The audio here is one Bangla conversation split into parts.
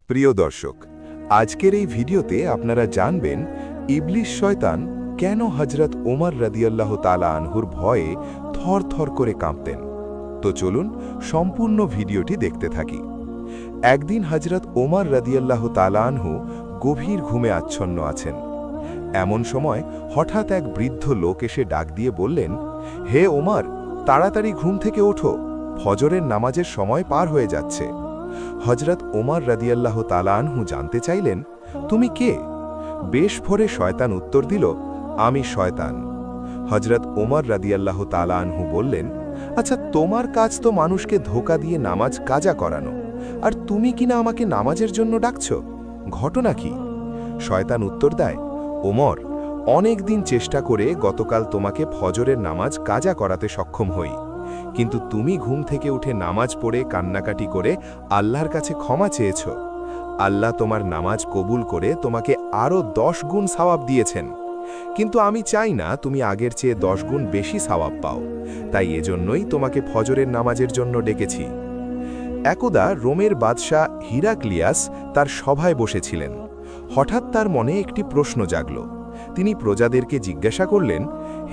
প্রিয় দর্শক, আজকের এই ভিডিওতে আপনারা জানবেন ইবলিশ শয়তান কেন হযরত ওমর রাদিয়াল্লাহু তাআলা আনহুর ভয়ে থরথর করে কাঁপতেন। তো চলুন সম্পূর্ণ ভিডিওটি দেখতে থাকি। একদিন হযরত ওমর রাদিয়াল্লাহু তাআলা আনহু গভীর ঘুমে আচ্ছন্ন আছেন। এমন সময় হঠাৎ এক বৃদ্ধ লোক এসে ডাক দিয়ে বললেন, হে ওমর, তাড়াতাড়ি ঘুম থেকে ওঠো, ফজরের নামাজের সময় পার হয়ে যাচ্ছে। হযরত ওমর রাদিয়াল্লাহু তাআলা আনহু জানতে চাইলেন, তুমি কে? বেশ ভোরে শয়তান উত্তর দিল, আমি শয়তান। হযরত ওমর রাদিয়াল্লাহু তাআলা আনহু বললেন, আচ্ছা, তোমার কাজ তো মানুষকে ধোঁকা দিয়ে নামাজ কাজা করানো, আর তুমি কিনা আমাকে নামাজের জন্য ডাকছ, ঘটনা কি? শয়তান উত্তর দেয়, ওমর, অনেক দিন চেষ্টা করে গতকাল তোমাকে ফজরের নামাজ কাজা করাতে সক্ষম হই, কিন্তু তুমি ঘুম থেকে উঠে নামাজ পড়ে কান্নাকাটি করে আল্লাহর কাছে ক্ষমা চেয়েছ। আল্লাহ তোমার নামাজ কবুল করে তোমাকে আরও 10 গুণ সওয়াব দিয়েছেন, কিন্তু আমি চাই না তুমি আগের চেয়ে 10 গুণ বেশি সওয়াব পাও, তাই এজন্যই তোমাকে ফজরের নামাজের জন্য ডেকেছি। একদা রোমের বাদশাহ হিরাক্লিয়াস তার সভায় বসেছিলেন। হঠাৎ তার মনে একটি প্রশ্ন জাগল। তিনি প্রজাদেরকে জিজ্ঞাসা করলেন,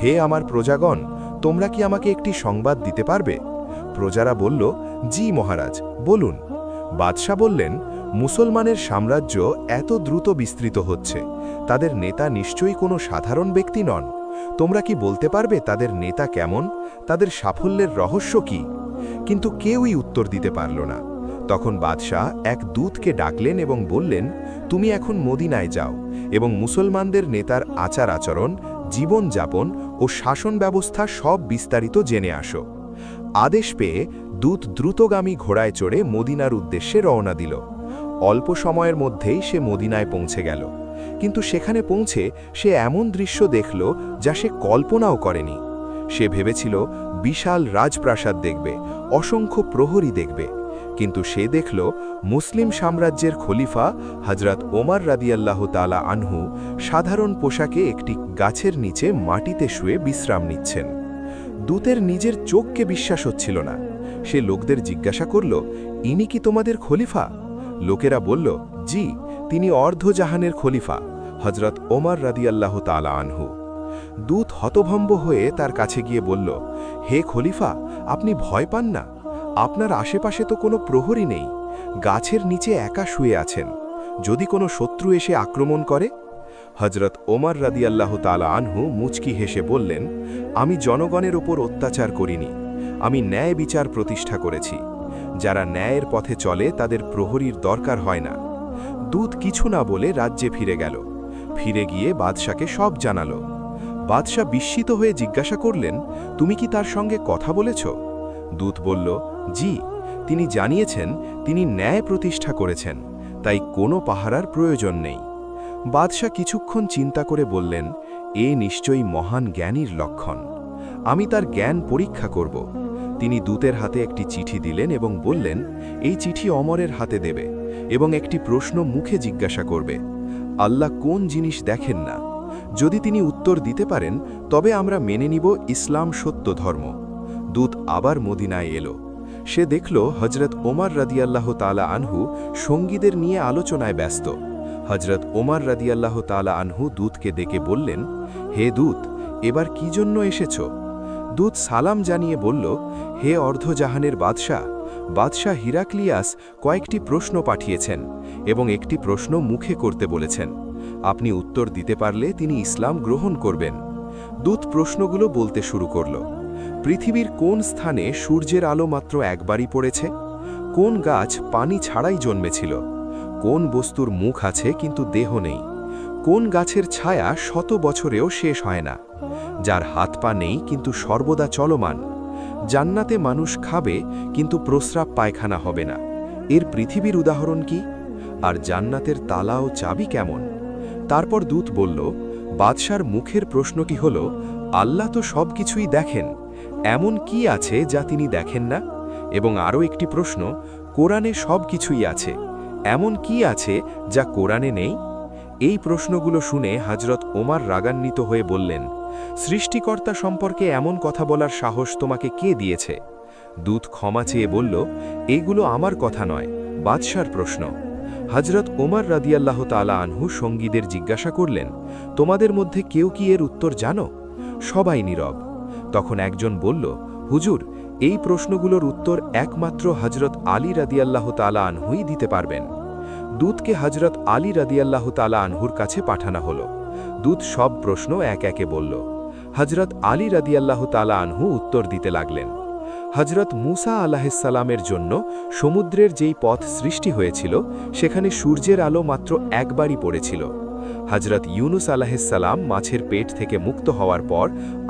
হে আমার প্রজাগণ, তোমরা কি আমাকে একটি সংবাদ দিতে পারবে? প্রজারা বলল, জি মহারাজ, বলুন। বাদশাহ বললেন, মুসলমানের সাম্রাজ্য এত দ্রুত বিস্তৃত হচ্ছে, তাদের নেতা নিশ্চয়ই কোনো সাধারণ ব্যক্তি নন। তোমরা কি বলতে পারবে তাদের নেতা কেমন, তাদের সাফল্যের রহস্য কি? কিন্তু কেউই উত্তর দিতে পারল না। তখন বাদশাহ এক দূতকে ডাকলেন এবং বললেন, তুমি এখন মদিনায় যাও এবং মুসলমানদের নেতার আচার আচরণ, জীবনযাপন ও শাসন ব্যবস্থা সব বিস্তারিত জেনে আসো। আদেশ পেয়ে দূত দ্রুতগামী ঘোড়ায় চড়ে মদিনার উদ্দেশ্যে রওনা দিল। অল্প সময়ের মধ্যেই সে মদিনায় পৌঁছে গেল, কিন্তু সেখানে পৌঁছে সে এমন দৃশ্য দেখল যা সে কল্পনাও করেনি। সে ভেবেছিল বিশাল রাজপ্রাসাদ দেখবে, অসংখ্য প্রহরী দেখবে, কিন্তু সে দেখল মুসলিম সাম্রাজ্যের খলিফা হযরত ওমর রাদিয়াল্লাহু তাআলা আনহু সাধারণ পোশাকে একটি গাছের নিচে মাটিতে শুয়ে বিশ্রাম নিচ্ছেন। দূতের নিজের চোখকে বিশ্বাস হচ্ছিল না। সে লোকদের জিজ্ঞাসা করল, ইনি কি তোমাদের খলিফা? লোকেরা বলল, জি, তিনি অর্ধজাহানের খলিফা হযরত ওমর রাদিয়াল্লাহু তাআলা আনহু। দূত হতভম্ব হয়ে তার কাছে গিয়ে বলল, হে খলিফা, আপনি ভয় পান না? আপনার আশেপাশে তো কোনো প্রহরী নেই, গাছের নিচে একা শুয়ে আছেন, যদি কোনো শত্রু এসে আক্রমণ করে? হযরত ওমর রাদিয়াল্লাহু তাআলা আনহু মুচকি হেসে বললেন, আমি জনগণের ওপর অত্যাচার করিনি, আমি ন্যায় বিচার প্রতিষ্ঠা করেছি। যারা ন্যায়ের পথে চলে তাদের প্রহরীর দরকার হয় না। দূত কিছু না বলে রাজ্যে ফিরে গেল। ফিরে গিয়ে বাদশাকে সব জানালো। বাদশাহ বিস্মিত হয়ে জিজ্ঞাসা করলেন, তুমি কি তার সঙ্গে কথা বলেছ? দূত বলল, জি, তিনি জানিয়েছেন তিনি ন্যায় প্রতিষ্ঠা করেছেন, তাই কোনো পাহারার প্রয়োজন নেই। বাদশাহ কিছুক্ষণ চিন্তা করে বললেন, এ নিশ্চয়ই মহান জ্ঞানীর লক্ষণ, আমি তার জ্ঞান পরীক্ষা করব। তিনি দূতের হাতে একটি চিঠি দিলেন এবং বললেন, এই চিঠি অমরের হাতে দেবে এবং একটি প্রশ্ন মুখে জিজ্ঞাসা করবে, আল্লাহ কোন জিনিস দেখেন না? যদি তিনি উত্তর দিতে পারেন তবে আমরা মেনে নিব ইসলাম সত্য ধর্ম। দূত আবার মদিনায় এলো। সে দেখল হযরত ওমর রাদিয়াল্লাহু তাআলা আনহু সঙ্গীদের নিয়ে আলোচনায় ব্যস্ত। হযরত ওমর রাদিয়াল্লাহু তাআলা আনহু দূতকে ডেকে বললেন, হে দূত, এবার কি জন্য এসেছ? দূত সালাম জানিয়ে বলল, হে অর্ধজাহানের বাদশাহ হিরাক্লিয়াস কয়েকটি প্রশ্ন পাঠিয়েছেন এবং একটি প্রশ্ন মুখে করতে বলেছেন। আপনি উত্তর দিতে পারলে তিনি ইসলাম গ্রহণ করবেন। দূত প্রশ্নগুলো বলতে শুরু করল। পৃথিবীর কোন স্থানে সূর্যের আলো মাত্র একবারই পড়েছে? কোন গাছ পানি ছাড়াই জন্মেছিল? কোন বস্তুর মুখ আছে কিন্তু দেহ নেই? কোন গাছের ছায়া 100 বছরেও শেষ হয় না? যার হাত পা নেই কিন্তু সর্বদা চলমান? জান্নাতে মানুষ খাবে কিন্তু প্রস্রাব পায়খানা হবে না, এর পৃথিবীর উদাহরণ কি? আর জান্নাতের তালা ও চাবি কেমন? তারপর দূত বলল, বাদশার মুখের প্রশ্নটি হল, আল্লাহ তো সব কিছুই দেখেন, এমন কি আছে যা তিনি দেখেন না? এবং আরও একটি প্রশ্ন, কোরআনে সব কিছুই আছে, এমন কি আছে যা কোরআনে নেই? এই প্রশ্নগুলো শুনে হযরত ওমর রাগান্বিত হয়ে বললেন, সৃষ্টিকর্তা সম্পর্কে এমন কথা বলার সাহস তোমাকে কে দিয়েছে? দূত ক্ষমা চেয়ে বলল, এইগুলো আমার কথা নয়, বাদশার প্রশ্ন। হযরত ওমর রাদিয়াল্লাহু তাআলা আনহু সঙ্গীদের জিজ্ঞাসা করলেন, তোমাদের মধ্যে কেউ কি এর উত্তর জানো? সবাই নীরব। তখন একজন বলল, হুজুর, এই প্রশ্নগুলোর উত্তর একমাত্র হযরত আলী রাদিয়াল্লাহু তাআলা আনহুই দিতে পারবেন। দূতকে হযরত আলী রাদিয়াল্লাহু তাআলা আনহুর কাছে পাঠানো হলো। দূত সব প্রশ্ন এক একে বলল। হযরত আলী রাদিয়াল্লাহু তাআলা আনহু উত্তর দিতে লাগলেন। হযরত মুসা আলাইহিসসালামের জন্য সমুদ্রের যেই পথ সৃষ্টি হয়েছিল সেখানে সূর্যের আলো মাত্র একবারই পড়েছিল। হযরত ইউনুস আলাইহিসসালাম মাছের পেট থেকে মুক্ত হওয়ার পর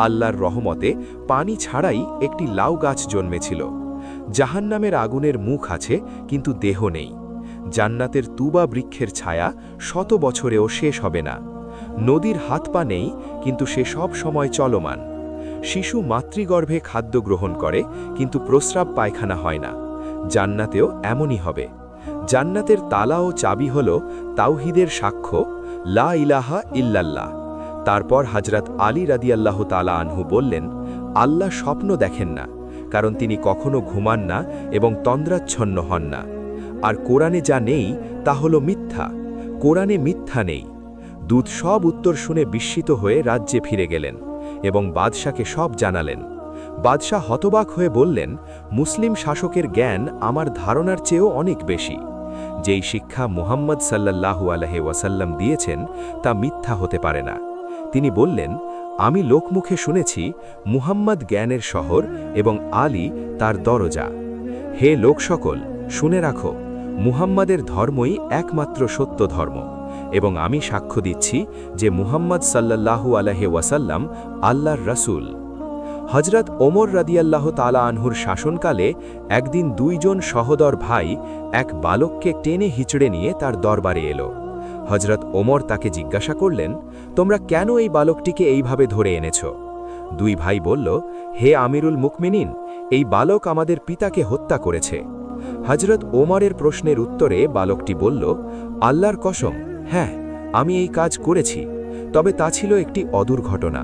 আল্লাহর রহমতে পানি ছাড়াই একটি লাউ গাছ জন্মেছিল। জাহান্নামের আগুনের মুখ আছে কিন্তু দেহ নেই। জান্নাতের তুবা বৃক্ষের ছায়া শত বছরেও শেষ হবে না। নদীর হাত পা নেই কিন্তু সে সব সময় চলমান। শিশু মাতৃগর্ভে খাদ্য গ্রহণ করে কিন্তু প্রস্রাব পায়খানা হয় না। জান্নাতেও এমনই হবে। জান্নাতের তালা ও চাবি হল তাওহীদের সাক্ষ্য, লা ইলাহা ইল্লাল্লাহ। তারপর হযরত আলী রাদিয়াল্লাহু তাআলা আনহু বললেন, আল্লাহ স্বপ্ন দেখেন না, কারণ তিনি কখনো ঘুমান না এবং তন্দ্রাচ্ছন্ন হন না। আর কোরআনে যা নেই তা হল মিথ্যা। কোরআনে মিথ্যা নেই। দূত সব উত্তর শুনে বিস্মিত হয়ে রাজ্যে ফিরে গেলেন এবং বাদশাকে সব জানালেন। বাদশাহ হতবাক হয়ে বললেন, মুসলিম শাসকের জ্ঞান আমার ধারণার চেয়েও অনেক বেশি। যেই শিক্ষা মুহাম্মদ সাল্লাল্লাহু আলাইহি ওয়াসাল্লাম দিয়েছেন তা মিথ্যা হতে পারে না। তিনি বললেন, আমি লোকমুখে শুনেছি মুহাম্মদ জ্ঞানের শহর এবং আলী তার দরজা। হে লোক সকল, শুনে রাখো, মুহাম্মাদের ধর্মই একমাত্র সত্য ধর্ম এবং আমি সাক্ষ্য দিচ্ছি যে মুহাম্মদ সাল্লাল্লাহু আলাইহি ওয়াসাল্লাম আল্লাহর রাসূল। হযরত ওমর রাদিয়াল্লাহু তাআলা আনহুর শাসনকালে একদিন দুইজন সহোদর ভাই এক বালককে টেনে হিচড়ে নিয়ে তার দরবারে এলো। হযরত ওমর তাকে জিজ্ঞাসা করলেন, তোমরা কেন এই বালকটিকে এইভাবে ধরে এনেছ? দুই ভাই বলল, হে আমিরুল মুকমিনিন, এই বালক আমাদের পিতাকে হত্যা করেছে। হযরত ওমরের প্রশ্নের উত্তরে বালকটি বলল, আল্লাহর কসম, হ্যাঁ, আমি এই কাজ করেছি, তবে তা ছিল একটি অদূর ঘটনা।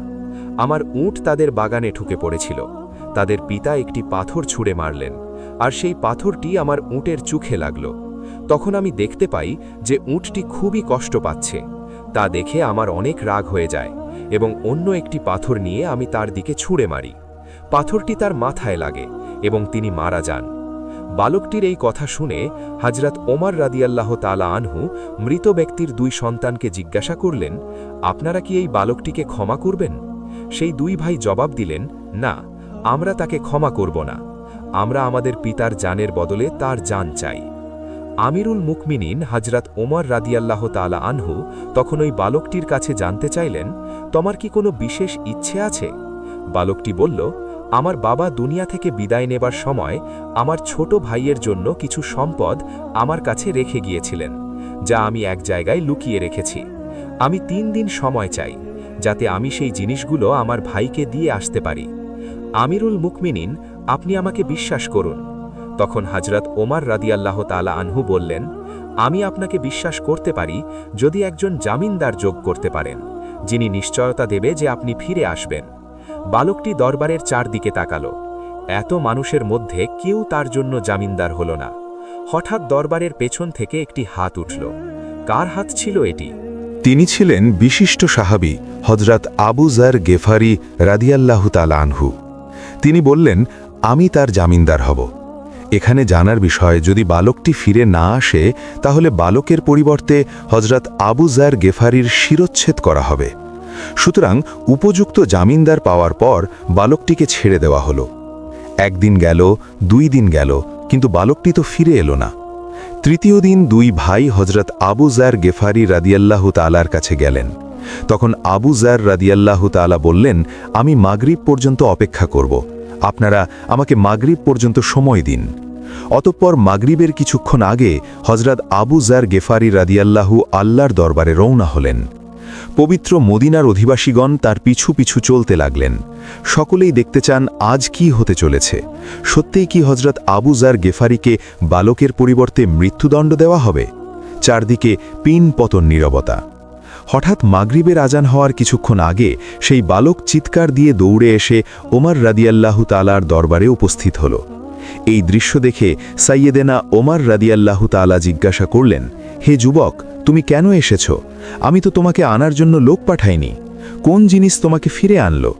আমার উট তাদের বাগানে ঢুকে পড়েছিল। তাদের পিতা একটি পাথর ছুঁড়ে মারলেন, আর সেই পাথরটি আমার উটের চোখে লাগল। তখন আমি দেখতে পাই যে উটটি খুবই কষ্ট পাচ্ছে। তা দেখে আমার অনেক রাগ হয়ে যায় এবং অন্য একটি পাথর নিয়ে আমি তার দিকে ছুঁড়ে মারি। পাথরটি তার মাথায় লাগে এবং তিনি মারা যান। বালকটির এই কথা শুনে হযরত ওমর রাদিয়াল্লাহু তাআলা আনহু মৃত ব্যক্তির দুই সন্তানকে জিজ্ঞাসা করলেন, আপনারা কি এই বালকটিকে ক্ষমা করবেন? সেই দুই ভাই জবাব দিলেন, না, আমরা তাকে ক্ষমা করব না। আমরা আমাদের পিতার জানের বদলে তার জান চাই। আমিরুল মুকমিনিন হযরত ওমর রাদিয়াল্লাহু তাআলা আনহু তখন ওই বালকটির কাছে জানতে চাইলেন, তোমার কি কোনো বিশেষ ইচ্ছে আছে? বালকটি বলল, আমার বাবা দুনিয়া থেকে বিদায় নেবার সময় আমার ছোট ভাইয়ের জন্য কিছু সম্পদ আমার কাছে রেখে গিয়েছিলেন, যা আমি এক জায়গায় লুকিয়ে রেখেছি। আমি 3 দিন সময় চাই, যাতে আমি সেই জিনিসগুলো আমার ভাইকে দিয়ে আসতে পারি। আমিরুল মুকমিনিন, আপনি আমাকে বিশ্বাস করুন। তখন হযরত ওমর রাদিয়াল্লাহু তাআলা আনহু বললেন, আমি আপনাকে বিশ্বাস করতে পারি যদি একজন জামিনদার যোগ করতে পারেন, যিনি নিশ্চয়তা দেবে যে আপনি ফিরে আসবেন। বালকটি দরবারের চারদিকে তাকালো। এত মানুষের মধ্যে কেউ তার জন্য জামিনদার হল না। হঠাৎ দরবারের পেছন থেকে একটি হাত উঠল। কার হাত ছিল এটি? তিনি ছিলেন বিশিষ্ট সাহাবী হযরত আবু যার গেফারি রাদিয়াল্লাহু তাআলা আনহু। তিনি বললেন, আমি তার জামিনদার হব। এখানে জানার বিষয়, যদি বালকটি ফিরে না আসে তাহলে বালকের পরিবর্তে হযরত আবু যার গেফারির শিরচ্ছেদ করা হবে। সুতরাং উপযুক্ত জামিনদার পাওয়ার পর বালকটিকে ছেড়ে দেওয়া হলো। 1 দিন গেল, 2 দিন গেল, কিন্তু বালকটি তো ফিরে এলো না। তৃতীয় দিন দুই ভাই হযরত আবু যার গেফারি রাদিয়াল্লাহু তাআলার কাছে গেলেন। তখন আবু যার রাদিয়াল্লাহু তাআলা বললেন, আমি মাগরিব পর্যন্ত অপেক্ষা করব, আপনারা আমাকে মাগরিব পর্যন্ত সময় দিন। অতঃপর মাগরিবের কিছুক্ষণ আগে হযরত আবু যার গেফারি রাদিয়াল্লাহু আল্লাহর দরবারে রওনা হলেন। পবিত্র মদিনার অধিবাসীগণ তার পিছু পিছু চলতে লাগলেন। সকলেই দেখতে চান আজ কি হতে চলেছে। সত্যিই কি হযরত আবু যার গেফারিকে বালকের পরিবর্তে মৃত্যুদণ্ড দেওয়া হবে? চারদিকে পিন পতন নীরবতা। হঠাৎ মাগরিবের আজান হওয়ার কিছুক্ষণ আগে সেই বালক চিৎকার দিয়ে দৌড়ে এসে ওমর রাদিয়াল্লাহু তাআলার দরবারে উপস্থিত হল এই দৃশ্য দেখে সাইয়েদেনা ওমর রাদিয়াল্লাহু তাআলা জিজ্ঞাসা করলেন, হে যুবক, তুমি কেন এসেছ? আমি তো তোমাকে আনার জন্য লোক পাঠাইনি। কোন জিনিস তোমাকে ফিরে আনলো?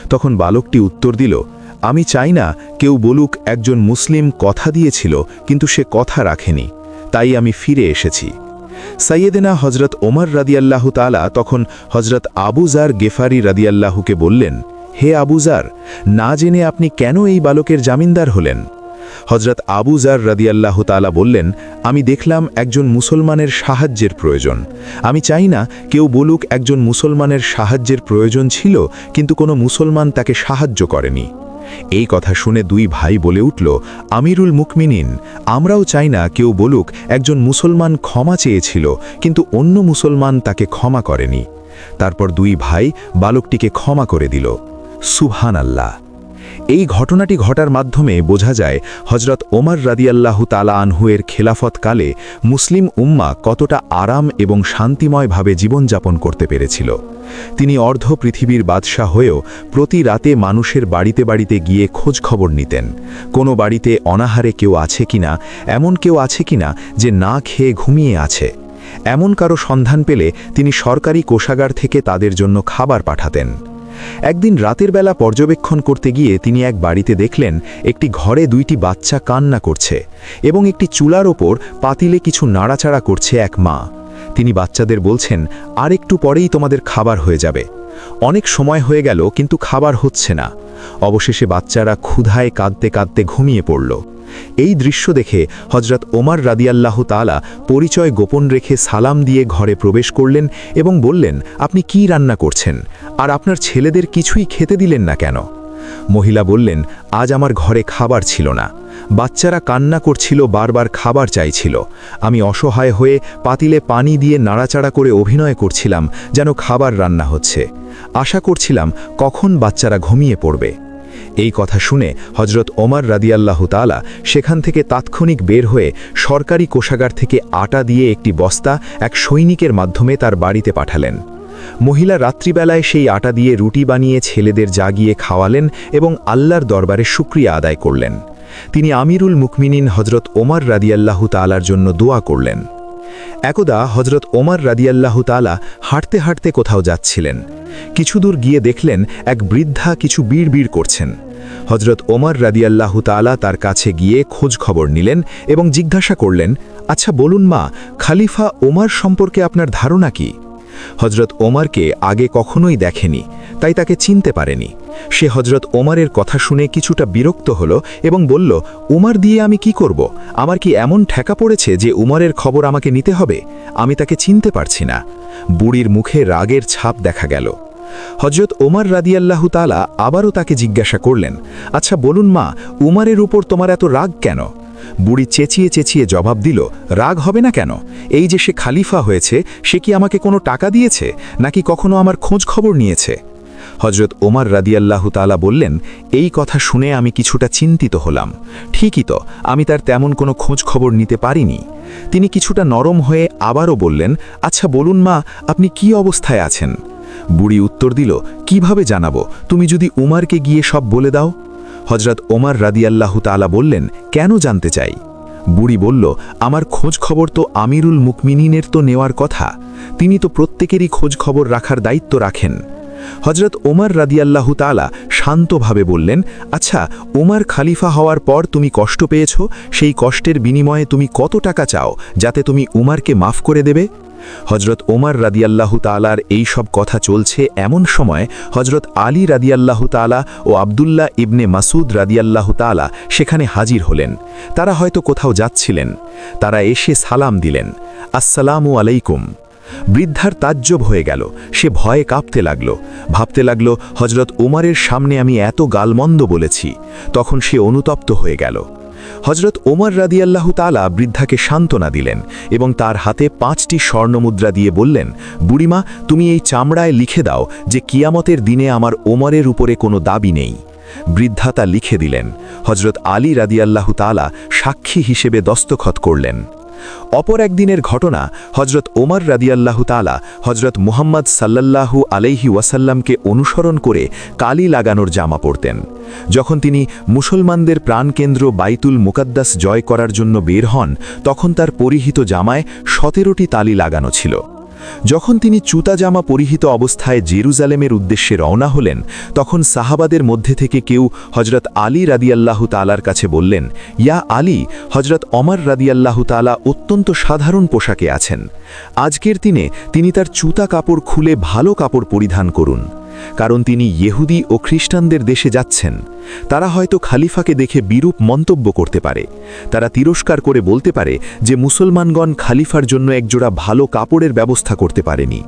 তখন বালকটি উত্তর দিল, আমি চাই না কেউ বলুক একজন মুসলিম কথা দিয়েছিল কিন্তু সে কথা রাখেনি, তাই আমি ফিরে এসেছি। সাইয়েদেনা হজরত ওমর রাদিয়াল্লাহু তাআলা তখন হজরত আবু জার গেফারি রাদিয়াল্লাহুকে বললেন, হে আবু জার, না জেনে আপনি কেন এই বালকের জামিনদার হলেন? হজরত আবু জার রাদিয়াল্লাহু তাআলা বললেন, আমি দেখলাম একজন মুসলমানের সাহায্যের প্রয়োজন। আমি চাই না কেউ বলুক একজন মুসলমানের সাহায্যের প্রয়োজন ছিল কিন্তু কোনো মুসলমান তাকে সাহায্য করেনি। এই কথা শুনে দুই ভাই বলে উঠল, আমিরুল মুকমিনিন, আমরাও চাই না কেউ বলুক একজন মুসলমান ক্ষমা চেয়েছিল কিন্তু অন্য মুসলমান তাকে ক্ষমা করেনি। তারপর দুই ভাই বালকটিকে ক্ষমা করে দিল। সুবহানাল্লাহ। এই ঘটনাটি ঘটার মাধ্যমে বোঝা যায় হজরত ওমর রাদিয়াল্লাহু তাআলা আনহু-এর খেলাফতকালে মুসলিম উম্মাহ কতটা আরাম এবং শান্তিময়ভাবে জীবনযাপন করতে পেরেছিল। তিনি অর্ধ পৃথিবীর বাদশাহ হয়েও প্রতি রাতে মানুষের বাড়িতে বাড়িতে গিয়ে খোঁজ খবর নিতেন, কোনো বাড়িতে অনাহারে কেউ আছে কিনা, এমন কেউ আছে কিনা যে না খেয়ে ঘুমিয়ে আছে। এমন কারো সন্ধান পেলে তিনি সরকারি কোষাগার থেকে তাদের জন্য খাবার পাঠাতেন। একদিন রাতের বেলা পর্যবেক্ষণ করতে গিয়ে তিনি এক বাড়িতে দেখলেন একটি ঘরে দুইটি বাচ্চা কান্না করছে এবং একটি চুলার ওপর পাতিলে কিছু নাড়াচাড়া করছে এক মা। তিনি বাচ্চাদের বলছেন, আর একটু পরেই তোমাদের খাবার হয়ে যাবে। অনেক সময় হয়ে গেল কিন্তু খাবার হচ্ছে না। অবশেষে বাচ্চারা ক্ষুধায় কাঁদতে কাঁদতে ঘুমিয়ে পড়ল। এই দৃশ্য দেখে হজরত ওমর রাদিয়াল্লাহু তাআলা পরিচয় গোপন রেখে সালাম দিয়ে ঘরে প্রবেশ করলেন এবং বললেন, আপনি কি রান্না করছেন আর আপনার ছেলেদের কিছুই খেতে দিলেন না কেন? মহিলা বললেন, আজ আমার ঘরে খাবার ছিল না। বাচ্চারা কান্না করছিল, বারবার খাবার চাইছিল। আমি অসহায় হয়ে পাতিলে পানি দিয়ে নাড়াচাড়া করে অভিনয় করছিলাম যেন খাবার রান্না হচ্ছে। আশা করছিলাম কখন বাচ্চারা ঘুমিয়ে পড়বে। এই কথা শুনে হজরত ওমর রাদিয়াল্লাহু তাআলা সেখান থেকে তাৎক্ষণিক বের হয়ে সরকারি কোষাগার থেকে আটা দিয়ে একটি বস্তা এক সৈনিকের মাধ্যমে তার বাড়িতে পাঠালেন। মহিলা রাত্রিবেলায় সেই আটা দিয়ে রুটি বানিয়ে ছেলেদের জাগিয়ে খাওয়ালেন এবং আল্লাহর দরবারে শুকরিয়া আদায় করলেন। তিনি আমিরুল মুকমিনিন হজরত ওমর রাদিয়াল্লাহু তাআলার জন্য দোয়া করলেন। একদা হজরত ওমর রাদিয়াল্লাহু তাআলা হাঁটতে হাঁটতে কোথাও যাচ্ছিলেন। কিছু দূর গিয়ে দেখলেন এক বৃদ্ধা কিছু বিড়বিড় করছেন। হজরত ওমর রাদিয়াল্লাহু তাআলা তার কাছে গিয়ে খোঁজ খবর নিলেন এবং জিজ্ঞাসা করলেন, আচ্ছা বলুন মা, খলিফা ওমর সম্পর্কে আপনার ধারণা কি? হজরত ওমরকে আগে কখনোই দেখেনি, তাই তাকে চিনতে পারেনি। সে হজরত ওমরের কথা শুনে কিছুটা বিরক্ত হল এবং বলল, উমর দিয়ে আমি কি করব? আমার কি এমন ঠেকা পড়েছে যে উমরের খবর আমাকে নিতে হবে? আমি তাকে চিনতে পারছি না। বুড়ির মুখে রাগের ছাপ দেখা গেল। হজরত ওমর রাদিয়াল্লাহু তাআলা আবারও তাকে জিজ্ঞাসা করলেন, আচ্ছা বলুন মা, উমরের উপর তোমার এত রাগ কেন? বুড়ি চেঁচিয়ে চেঁচিয়ে জবাব দিল, রাগ হবে না কেন? এই যে সে খালিফা হয়েছে, সে কি আমাকে কোনো টাকা দিয়েছে নাকি কখনো আমার খোঁজ খবর নিয়েছে? হজরত ওমর রাদিয়াল্লাহু তাআলা বললেন, এই কথা শুনে আমি কিছুটা চিন্তিত হলাম। ঠিকই তো, আমি তার তেমন কোনো খোঁজ খবর নিতে পারিনি। তিনি কিছুটা নরম হয়ে আবারও বললেন, আচ্ছা বলুন মা, আপনি কি অবস্থায় আছেন? বুড়ি উত্তর দিল, কিভাবে জানাবো? তুমি যদি উমরকে গিয়ে সব বলে দাও। হজরত ওমর রাদিয়াল্লাহু তাআলা বললেন, কেন জানতে চাই? বুড়ি বলল, আমার খোঁজ খবর তো আমিরুল মুকমিনিনের তো নেওয়ার কথা। তিনি তো প্রত্যেকেরই খোঁজ খবর রাখার দায়িত্ব রাখেন। হজরত ওমর রাদিয়াল্লাহু তাআলা শান্তভাবে বললেন, আচ্ছা ওমর খলিফা হওয়ার পর তুমি কষ্ট পেয়েছ, সেই কষ্টের বিনিময়ে তুমি কত টাকা চাও যাতে তুমি উমরকে মাফ করে দেবে? হজরত ওমর রাদিয়াল্লাহু তাআলার এই সব কথা চলছে এমন সময় হজরত আলী রাদিয়াল্লাহু তাআলা ও আব্দুল্লাহ ইবনে মাসুদ রাদিয়াল্লাহু তাআলা সেখানে হাজির হলেন। তারা হয়তো কোথাও যাচ্ছিলেন। তারা এসে সালাম দিলেন, আসসালামু আলাইকুম। বৃদ্ধার তাজ্জব হয়ে গেল। সে ভয়ে কাঁপতে লাগল, ভাবতে লাগল হজরত ওমরের সামনে আমি এত গালমন্দ বলেছি। তখন সে অনুতপ্ত হয়ে গেল। হজরত ওমর রাদিয়াল্লাহু তাআলা বৃদ্ধাকে সান্ত্বনা দিলেন এবং তার হাতে 5টি স্বর্ণমুদ্রা দিয়ে বললেন, বুড়িমা, তুমি এই চামড়ায় লিখে দাও যে কিয়ামতের দিনে আমার ওমরের উপরে কোনো দাবি নেই। বৃদ্ধা তা লিখে দিলেন। হজরত আলী রাদিয়াল্লাহু তাআলা সাক্ষী হিসেবে দস্তখত করলেন। অপর একদিনের ঘটনা, হজরত ওমর রাদিয়াল্লাহু তাআলা হজরত মুহাম্মদ সাল্লাল্লাহু আলাইহি ওয়াসাল্লামকে অনুসরণ করে কালি লাগানোর জামা পরতেন। যখন তিনি মুসলমানদের প্রাণকেন্দ্র বাইতুল মুকাদ্দাস জয় করার জন্য বের হন, তখন তার পরিহিত জামায় 17টি তালি লাগানো ছিল। যখন তিনি জুতা জামা পরিহিত অবস্থায় জেরুজালেমের উদ্দেশ্যে রওনা হলেন, তখন সাহাবাদের মধ্যে থেকে কেউ হজরত আলী রাদিয়াল্লাহু তাআলার কাছে বললেন, ইয়া আলী, হজরত ওমর রাদিয়াল্লাহু তাআলা অত্যন্ত সাধারণ পোশাকে আছেন। আজকের দিনে তিনি তার জুতা কাপড় খুলে ভালো কাপড় পরিধান করুন, কারণ তিনি ইহুদি ও খ্রিস্টানদের দেশে যাচ্ছেন। তারা হয়তো খালিফাকে দেখে বিরূপ মন্তব্য করতে পারে। তারা তিরস্কার করে বলতে পারে যে মুসলমানগণ খালিফার জন্য একজোড়া ভালো কাপড়ের ব্যবস্থা করতে পারেনি।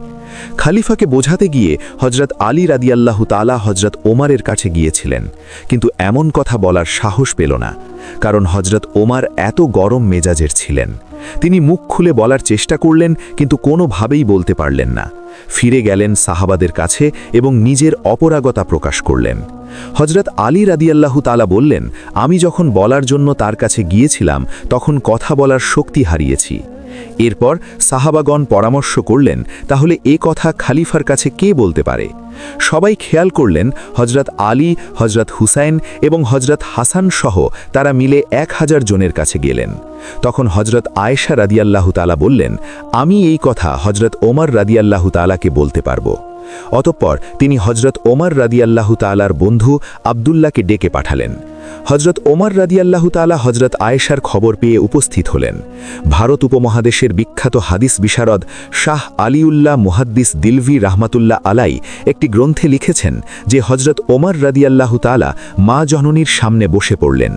খালিফাকে বোঝাতে গিয়ে হজরত আলী রাদিয়াল্লাহু তাআলা হজরত ওমরের কাছে গিয়েছিলেন, কিন্তু এমন কথা বলার সাহস পেল না, কারণ হজরত ওমর এত গরম মেজাজের ছিলেন। তিনি মুখ খুলে বলার চেষ্টা করলেন, কিন্তু কোনোভাবেই বলতে পারলেন না। ফিরে গেলেন সাহাবাদের কাছে এবং নিজের অপরাগতা প্রকাশ করলেন। হজরত আলী রাদিয়াল্লাহু তাআলা বললেন, আমি যখন বলার জন্য তার কাছে গিয়েছিলাম, তখন কথা বলার শক্তি হারিয়েছি। এরপর সাহাবাগণ পরামর্শ করলেন, তাহলে এ কথা খালিফার কাছে কে বলতে পারে? সবাই খেয়াল করলেন হজরত আলী, হজরত হুসাইন এবং হজরত হাসান সহ তারা মিলে 1000 জনের কাছে গেলেন। তখন হজরত আয়েশা রাদিয়াল্লাহু তাআলা বললেন, আমি এই কথা হজরত ওমর রাদিয়াল্লাহু তাআলাকে বলতে পারবো। অতঃপর তিনি হজরত ওমর রাদিয়াল্লাহু তাআলার বন্ধু আব্দুল্লাহকে ডেকে পাঠালেন। হজরত ওমর রাদিয়াল্লাহু তাআলা হজরত আয়েশার খবর পেয়ে উপস্থিত হলেন। ভারত উপমহাদেশের বিখ্যাত হাদিস বিশারদ শাহ আলিউল্লাহ মুহাদ্দিস দিলভি রাহমাতুল্লাহ আলাই একটি গ্রন্থে লিখেছেন যে হজরত ওমর রাদিয়াল্লাহু তাআলা মা জননীর সামনে বসে পড়লেন।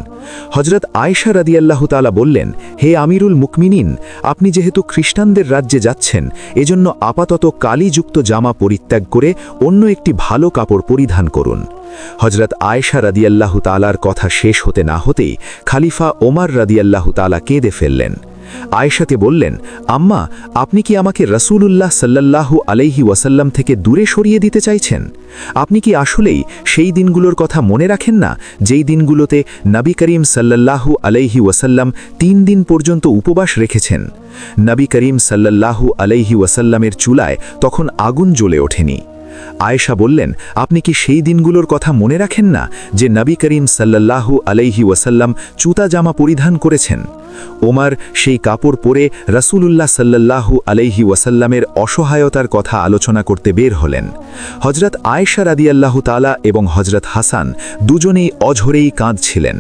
হজরত আয়েশা রাদিয়াল্লাহু তাআলা বললেন, হে আমিরুল মুকমিনিন, আপনি যেহেতু খ্রিস্টানদের রাজ্যে যাচ্ছেন, এজন্য আপাতত কালিযুক্ত জামা পরিত্যাগ করে অন্য একটি ভালো কাপড় পরিধান করুন। হজরত আয়েশা রাদিয়াল্লাহু তাআলার কথা শেষ হতে না হতেই খালিফা ওমর রাদিয়াল্লাহু তাআলা কেঁদে ফেললেন। আয়েশাকে বললেন, আম্মা, আপনি কি আমাকে রাসূলুল্লাহ সাল্লাল্লাহু আলাইহি ওয়াসাল্লাম থেকে দূরে সরিয়ে দিতে চাইছেন? আপনি কি আসলেই সেই দিনগুলোর কথা মনে রাখেন না, যেই দিনগুলোতে নবী করিম সাল্লাল্লাহু আলাইহি ওয়াসাল্লাম 3 দিন পর্যন্ত উপবাস রেখেছেন? নবী করিম সাল্লাল্লাহু আলাইহি ওয়াসাল্লামের চুলায় তখন আগুন জ্বলে ওঠেনি। আয়েশা বললেন, আপনি কি সেই দিনগুলোর কথা মনে রাখেন না যে নবী করিম সাল্লাল্লাহু আলাইহি ওয়াসাল্লাম জুতা জামা পরিধান করেছেন? ওমর সেই কাপড় পরে রাসূলুল্লাহ সাল্লাল্লাহু আলাইহি ওয়াসাল্লামের অসহায়তার কথা আলোচনা করতে বের হলেন। হজরত আয়েশা রাদিয়াল্লাহু তাআলা এবং হজরত হাসান দুজনেই অঝরেই কাঁদছিলেন।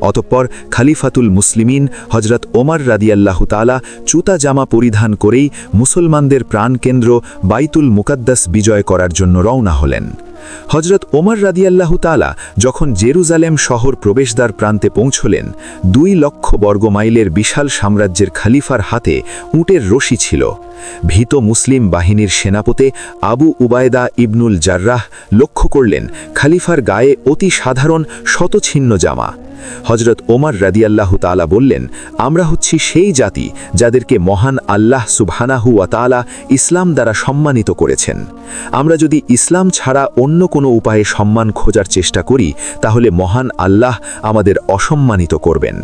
অতঃপর খলিফাতুল মুসলিমিন হজরত ওমর রাদিয়াল্লাহু তাআলা জুতা জামা পরিধান করেই মুসলমানদের প্রাণকেন্দ্র বাইতুল মুকাদ্দাস বিজয় করার জন্য রওনা হলেন। হজরত ওমর রাদিয়াল্লাহু তাআলা যখন জেরুজালেম শহর প্রবেশদ্বার প্রান্তে পৌঁছলেন, 2 লক্ষ বর্গমাইলের বিশাল সাম্রাজ্যের খলিফার হাতে উটের রশি ছিল। ভীত মুসলিম বাহিনীর সেনাপতি আবু উবায়দা ইবনুল জাররাহ লক্ষ্য করলেন খলিফার গায়ে অতি সাধারণ শতছিন্ন জামা। হজরত ওমর রাদিয়াল্লাহু তাআলা বললেন, আমরা হচ্ছি সেই জাতি যাদেরকে মহান আল্লাহ সুবহানাহু ওয়া তাআলা ইসলাম দ্বারা সম্মানিত করেছেন। আমরা যদি ইসলাম ছাড়া অন্য কোনো উপায়ে সম্মান খোঁজার চেষ্টা করি, তাহলে মহান আল্লাহ আমাদের অসম্মানিত করবেন।